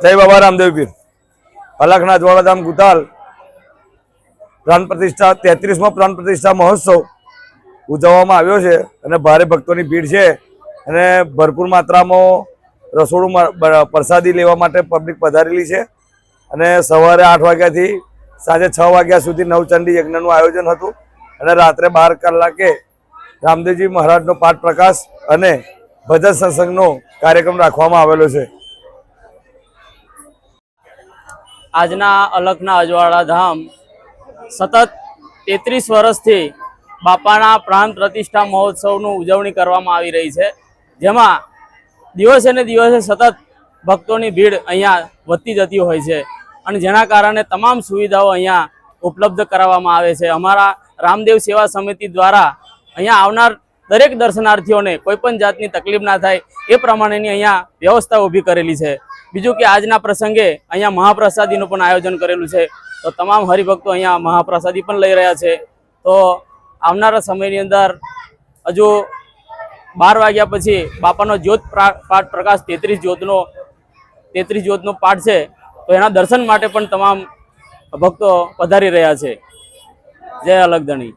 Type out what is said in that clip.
જય બાબા રામદેવ પીર। અલખના જ્વાળાધામ ગુતાલ પ્રાણ પ્રતિષ્ઠા 33મો પ્રાણ પ્રતિષ્ઠા મહોત્સવ ઉજવવામાં આવ્યો છે અને ભારે ભક્તોની ભીડ છે અને ભરપૂર માત્રામાં રસોડું પ્રસાદી લેવા માટે પબ્લિક પધારેલી છે અને સવારે 8 વાગ્યાથી સાંજે 6 વાગ્યા સુધી નવચંડી યજ્ઞનું આયોજન હતું અને રાત્રે 12 કલાકે રામદેવજી મહારાજનો પાઠ પ્રકાશ અને ભજન સત્સંગનો કાર્યક્રમ રાખવામાં આવેલો છે। આજના અલખના અજવાળા ધામ સતત 33 વર્ષથી બાપાના પ્રાણ પ્રતિષ્ઠા મહોત્સવનું ઉજવણી કરવામાં આવી રહી છે, જેમાં દિવસે ને દિવસે સતત ભક્તોની ભીડ અહીંયા વધતી જતી હોય છે અને જેના કારણે તમામ સુવિધાઓ અહીંયા ઉપલબ્ધ કરાવવામાં આવે છે। અમારા રામદેવ સેવા સમિતિ દ્વારા અહીંયા આવનાર દરેક દર્શનાર્થીઓને કોઈપણ જાતની તકલીફ ના થાય એ પ્રમાણેની અહીંયા વ્યવસ્થા ઊભી કરેલી છે। બીજું કે આજના પ્રસંગે અહીંયા મહાપ્રસાદીનું પણ આયોજન કરેલું છે, તો તમામ હરિભક્તો અહીંયા મહાપ્રસાદી પણ લઈ રહ્યા છે। તો આવનારા સમયની અંદર હજુ 12 વાગ્યા પછી બાપાનો જ્યોત પાઠ પ્રકાશ 33 જ્યોતનો પાઠ છે, તો એના દર્શન માટે પણ તમામ ભક્તો પધારી રહ્યા છે। જય અલખધણી।